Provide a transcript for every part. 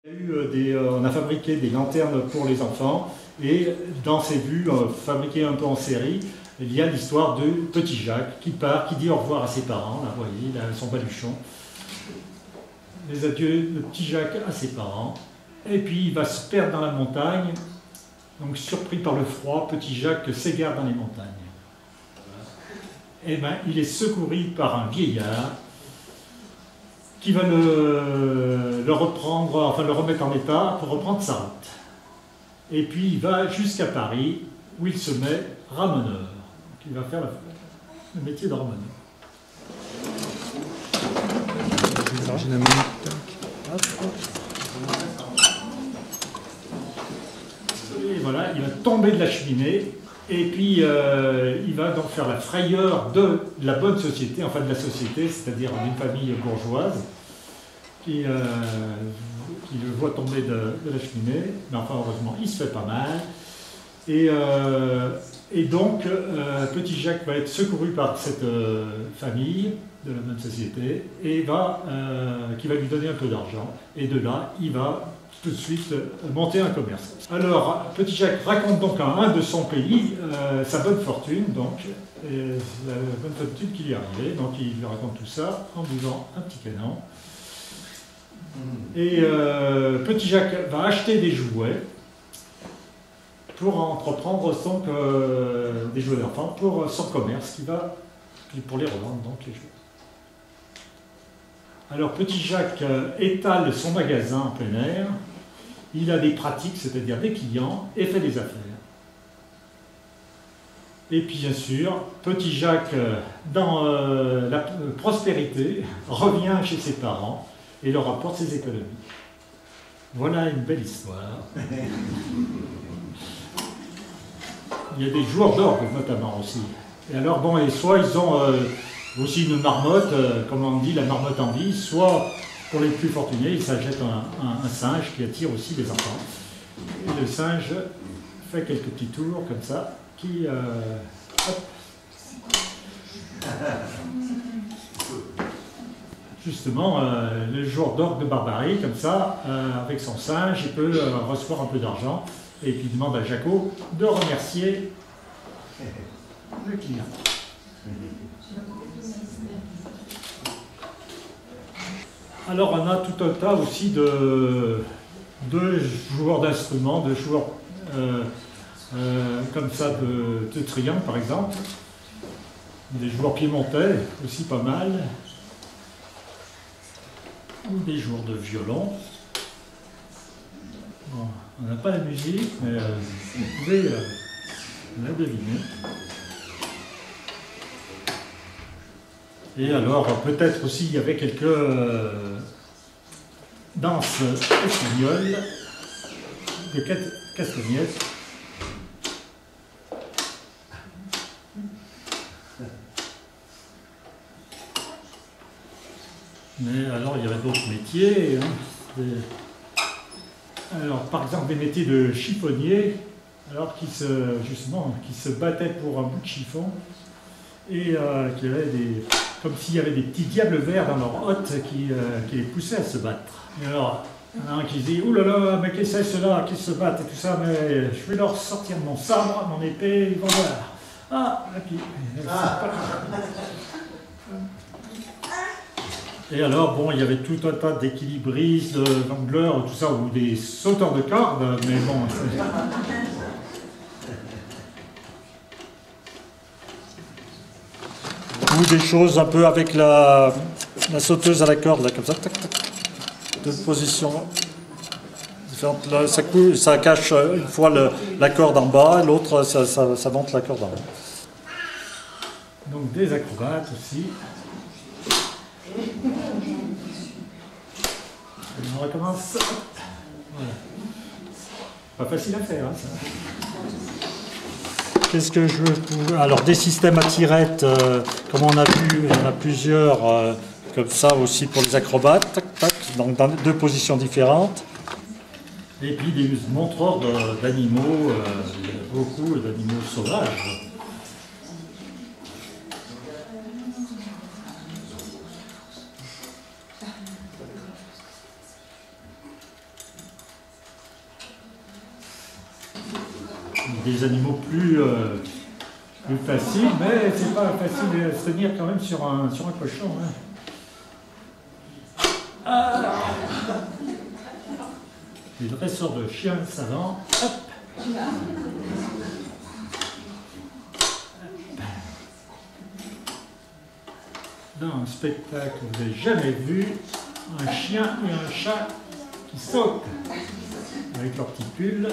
On a fabriqué des lanternes pour les enfants et dans ces vues fabriquées un peu en série, il y a l'histoire de Petit Jacques qui part, qui dit au revoir à ses parents, là vous voyez, là, son baluchon. Les adieux de Petit Jacques à ses parents. Et puis il va se perdre dans la montagne, donc surpris par le froid, Petit Jacques s'égare dans les montagnes. Et bien il est secouru par un vieillard qui va le reprendre, enfin le remettre en état pour reprendre sa route. Et puis il va jusqu'à Paris, où il se met ramoneur. Donc il va faire le métier de ramoneur. Et voilà, il va tomber de la cheminée, et puis il va donc faire la frayeur de la bonne société, enfin de la société, c'est-à-dire d'une famille bourgeoise, qui le voit tomber de la cheminée, mais enfin heureusement il se fait pas mal. Et donc Petit Jacques va être secouru par cette famille de la bonne société, et qui va lui donner un peu d'argent, et de là il va tout de suite monter un commerce. Alors Petit Jacques raconte donc à un de son pays sa bonne fortune, donc la bonne fortune qui lui est arrivée, donc il lui raconte tout ça en buvant un petit canon. Et Petit Jacques va acheter des jouets pour entreprendre des jouets d'enfants pour son commerce pour les revendre, donc les jouets. Alors Petit Jacques étale son magasin en plein air, il a des pratiques, c'est-à-dire des clients, et fait des affaires. Et puis bien sûr, Petit Jacques, dans la prospérité, revient chez ses parents et leur apporte ses économies. Voilà une belle histoire. Il y a des joueurs d'orgue notamment aussi. Et alors bon, et soit ils ont aussi une marmotte, comme on dit, la marmotte en vie, soit pour les plus fortunés, ils s'achètent un singe qui attire aussi les enfants. Et le singe fait quelques petits tours comme ça, qui... hop. Justement, le joueur d'orgue de Barbarie, comme ça, avec son singe, il peut recevoir un peu d'argent, et puis il demande à Jaco de remercier le client. Alors on a tout un tas aussi de joueurs d'instruments, de joueurs comme ça de triangle par exemple, des joueurs piémontais aussi pas mal, ou des joueurs de violon. Bon, on n'a pas la musique, mais vous pouvez la deviner. Et alors, peut-être aussi, il y avait quelques danses espagnoles de Castagnette. Mais alors, il y avait d'autres métiers. Hein, alors, par exemple, des métiers de chiffonnier, alors qui se battaient pour un bout de chiffon, et qui avaient comme s'il y avait des petits diables verts dans leur hotte qui les poussaient à se battre. Et alors, il y en a un qui dit « Ouh là là, mais qu'est-ce que c'est ceux-là qui se battent et tout ça, mais je vais leur sortir mon sabre, mon épée, ils vont voir. » Ah, et puis... Et alors, bon, il y avait tout un tas d'équilibristes, de jongleurs, tout ça, ou des sauteurs de cordes, mais bon... Ou des choses un peu avec la sauteuse à la corde, là, comme ça, tac, tac, deux positions différentes. Là, ça cache une fois la corde en bas, et l'autre, ça monte la corde en haut. Donc des acrobates aussi. On recommence. Voilà. Pas facile à faire, hein, ça. Qu'est-ce que je veux... Alors, des systèmes à tirettes, comme on a vu, il y en a plusieurs, comme ça aussi pour les acrobates, tac, tac, donc dans deux positions différentes. Et puis des montreurs d'animaux, beaucoup d'animaux sauvages. des animaux plus faciles, mais c'est pas facile de se tenir quand même sur un cochon. Hein. Ah. Les dresseurs de chiens savants. Hop. Dans un spectacle que vous n'avez jamais vu, un chien et un chat qui sautent avec leur petit pull.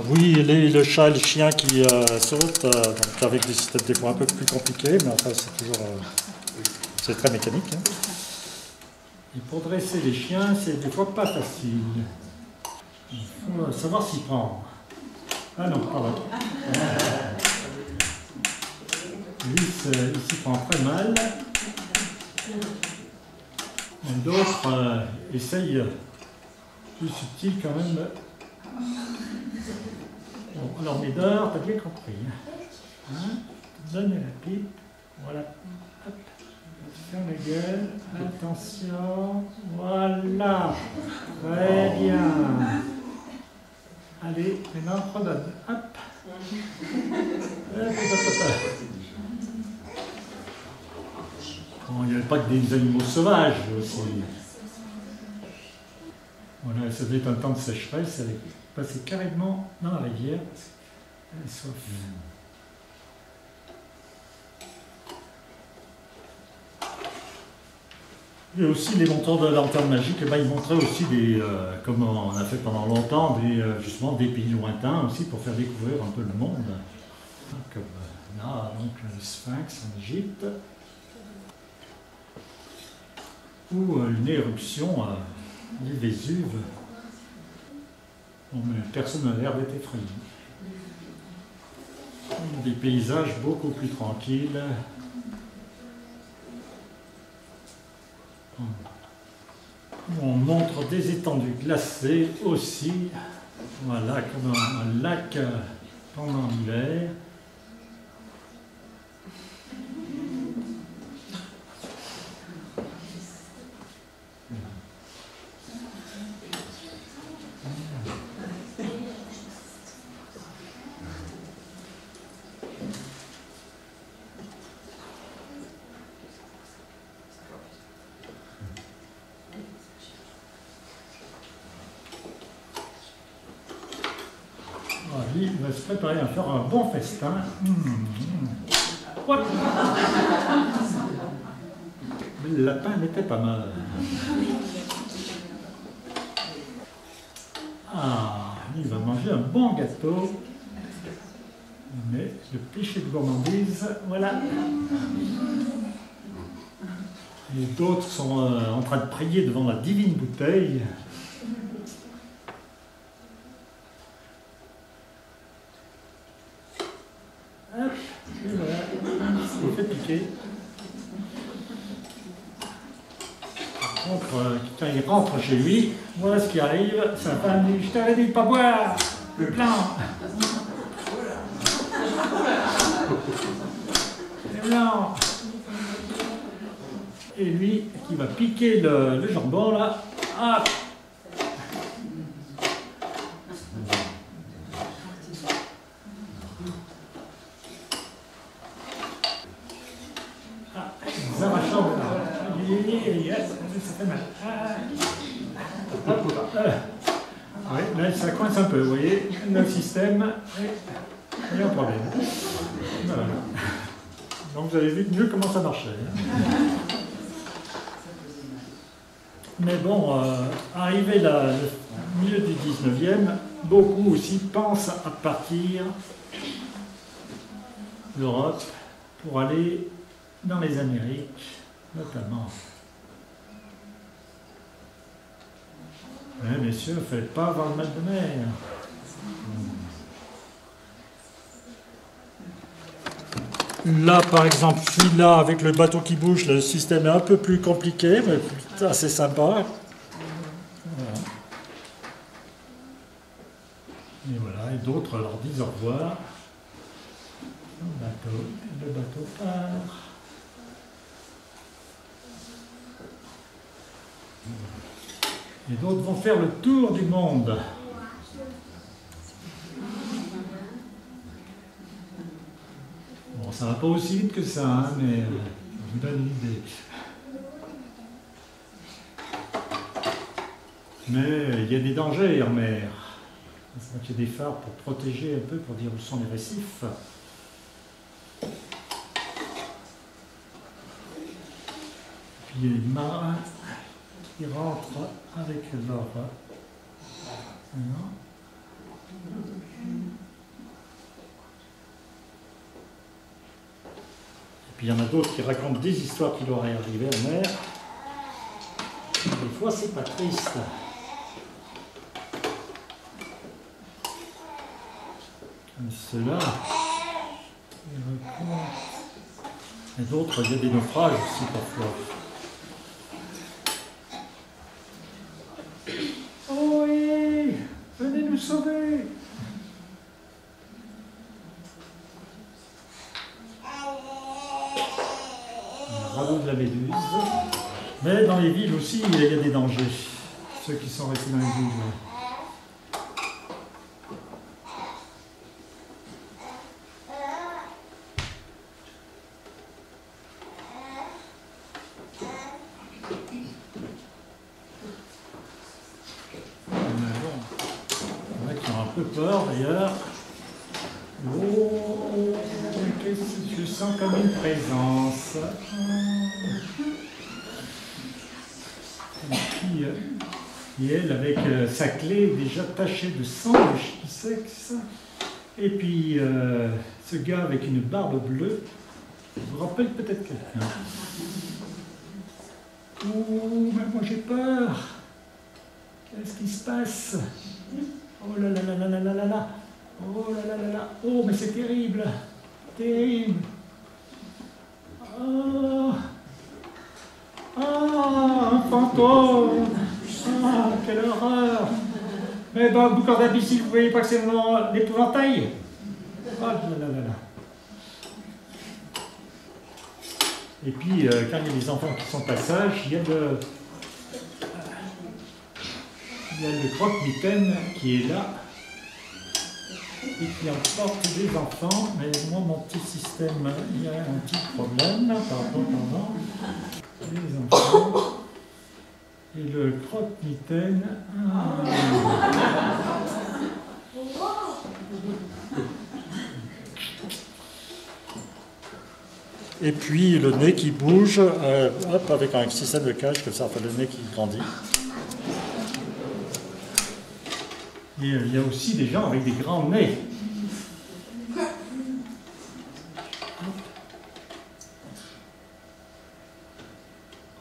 Oui, le chat et le chien qui sautent, donc avec des systèmes des fois un peu plus compliqués, mais enfin c'est toujours c'est très mécanique. Hein. Et pour dresser les chiens, c'est des fois pas facile. Il faut savoir s'y prendre. Ah non, pardon. Lui, il s'y prend très mal. Et d'autres essayent plus subtil quand même. Bon, alors Médard, t'as bien compris. Hein, donnez la pipe. Voilà. Hop. Ferme la gueule. Attention. Voilà. Très bien. Allez, maintenant, redonne. Hop. Bon, il n'y avait pas que des animaux sauvages aussi. Voilà, ça devait être un temps de sécheresse, elle est passée carrément dans la rivière. Elle est soif. Et aussi les monteurs de lanterne magique, eh ben, ils montraient aussi des, comme on a fait pendant longtemps, justement des pays lointains aussi pour faire découvrir un peu le monde. Comme là, donc le Sphinx en Égypte. Ou une éruption du Vésuve. Bon, mais personne n'a l'air d'être effrayé. Des paysages beaucoup plus tranquilles. On montre des étendues glacées aussi. Voilà, comme un lac pendant l'hiver. Il va se préparer à faire un bon festin. Le lapin n'était pas mal. Ah, il va manger un bon gâteau. Mais le cliché de gourmandise, voilà. Et d'autres sont en train de prier devant la divine bouteille. Hop, et voilà, il fait piquer. Par contre, quand il rentre chez lui, voilà ce qui arrive, sa femme dit « Je t'avais dit de pas boire, le plein !» C'est blanc. Et lui, qui va piquer le jambon là, hop. Ça fait mal. Oui, là ça coince un peu, vous voyez, le système, il y a un problème. Voilà. Donc vous avez vu mieux comment ça marchait. Mais bon, arrivé là, au milieu du 19e, beaucoup aussi pensent à partir d'Europe pour aller dans les Amériques, notamment. Oui, messieurs, ne faites pas avoir le mal de mer. Là, par exemple, là, avec le bateau qui bouge, le système est un peu plus compliqué, mais assez sympa. Voilà. Et voilà, et d'autres leur disent au revoir. Le bateau part. Et d'autres vont faire le tour du monde. Ça va pas aussi vite que ça, hein, mais je vous donne une idée. Mais il y a des dangers en mer. Il y a des phares pour protéger un peu, pour dire où sont les récifs. Puis il y a les marins qui rentrent avec leur... Et puis il y en a d'autres qui racontent des histoires qui leur est arrivées en mer. Des fois, c'est pas triste. Comme ceux-là, ils racontent. Et d'autres, il y a des naufrages aussi parfois. Oh oui, venez nous sauver! Le radeau de la Méduse. Mais dans les villes aussi, il y a des dangers. Ceux qui sont restés dans les villes. Il y en a qui ont un peu peur d'ailleurs. Oh, je sens comme une présence. Et elle, avec sa clé déjà tachée de sang, de chisex. Et puis ce gars avec une barbe bleue, vous rappelle peut-être quelqu'un. Oh, mais moi j'ai peur. Qu'est-ce qui se passe? Oh là là là là là là là là. Oh là là là là. Oh, mais c'est terrible. Terrible. Oh. Ah, un fantôme. Ah, quelle horreur. Mais dans le boucan d'imbécile, vous voyez pas que c'est l'épouvantail? Oh là là là là. Et puis, quand il y a des enfants qui sont passage, il y a le croque-mitaine qui est là et qui emporte des enfants. Mais moi, mon petit système, il y a un petit problème. Pardon. Les enfants. Et le croque-mitaine. Et puis le nez qui bouge, hop, avec un système de cage, comme ça, enfin le nez qui grandit. Et il y a aussi des gens avec des grands nez.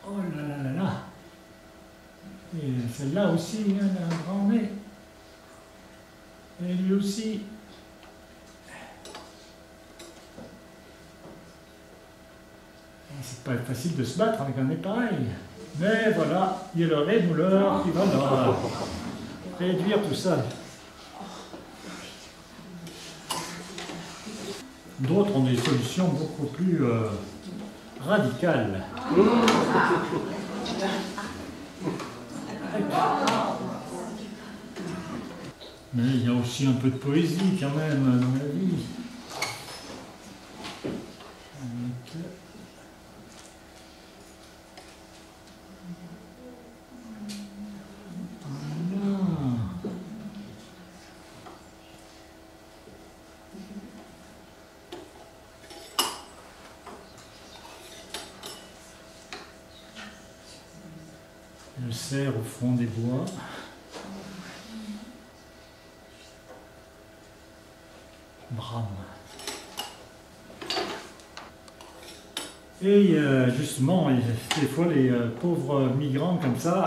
Oh là là là là. Et celle-là aussi, elle a un grand nez. Et lui aussi. C'est pas facile de se battre avec un nez pareil. Mais voilà, il y a le rémouleur qui va leur réduire tout ça. D'autres ont des solutions beaucoup plus radicales. Mais il y a aussi un peu de poésie quand même dans la vie. Le cerf au fond des bois. Brame. Et justement, des fois, les pauvres migrants comme ça,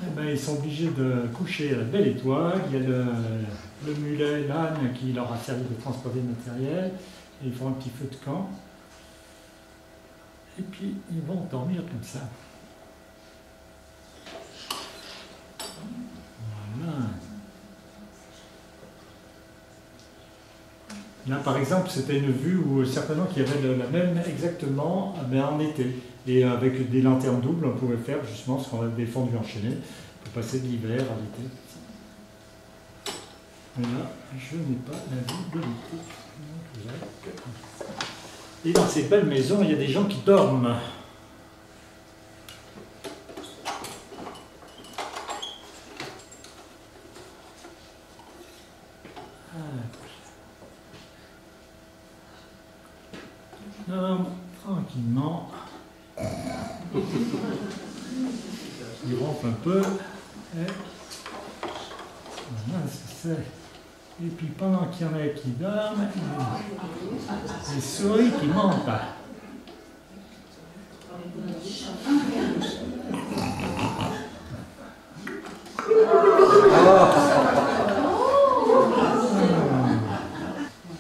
eh ben, ils sont obligés de coucher à la belle étoile. Il y a le mulet, l'âne qui leur a servi de transporter le matériel. Et ils font un petit feu de camp. Et puis, ils vont dormir comme ça. Voilà. Là, par exemple, c'était une vue où certainement qu'il y avait la même exactement, mais en été. Et avec des lanternes doubles, on pouvait faire justement ce qu'on a des fondus enchaînés pour passer de l'hiver à l'été. Mais là, je n'ai pas la vue de l'été. Et dans ces belles maisons, il y a des gens qui dorment. Dorment tranquillement. Ils rompent un peu. Et voilà ce que c'est. Et puis pendant qu'il y en a qui dorment, les souris qui montent.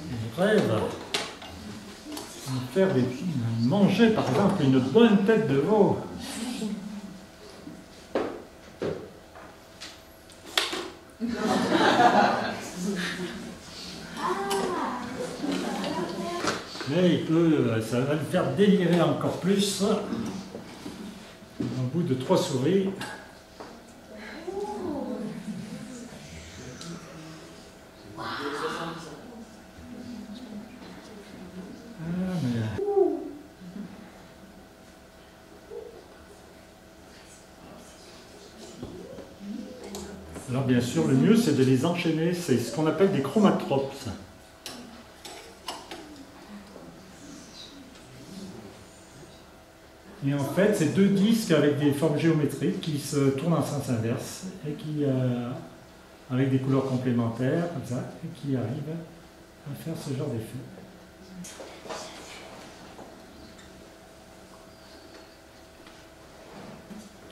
Ils rêvent de faire manger par exemple une bonne tête de veau. Mais ça va le faire délirer encore plus. Au bout de 3 souris. Alors bien sûr, le mieux c'est de les enchaîner, c'est ce qu'on appelle des chromatropes. Et en fait, c'est 2 disques avec des formes géométriques qui se tournent en sens inverse et qui, avec des couleurs complémentaires, comme ça, et qui arrivent à faire ce genre d'effet.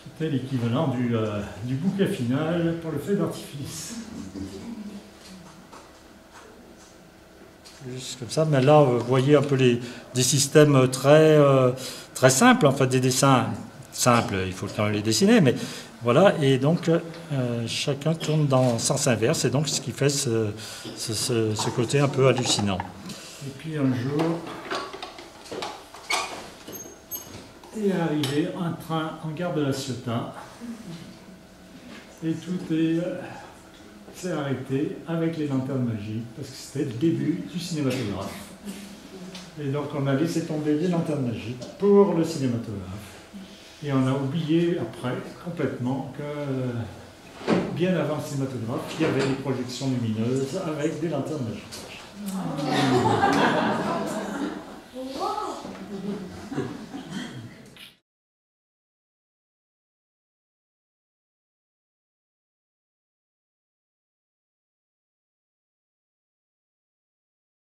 C'était l'équivalent du bouquet final pour le feu d'artifice. Juste comme ça, mais là, vous voyez un peu des systèmes très simples, enfin des dessins simples, il faut quand même les dessiner, mais voilà, et donc chacun tourne dans le sens inverse, et donc ce qui fait ce côté un peu hallucinant. Et puis un jour, est arrivé un train en gare de La Ciotat, et tout s'est arrêté avec les lanternes magiques, parce que c'était le début du cinématographe. Et donc on a laissé tomber les lanternes magiques pour le cinématographe. Et on a oublié après complètement que bien avant le cinématographe, il y avait des projections lumineuses avec des lanternes magiques.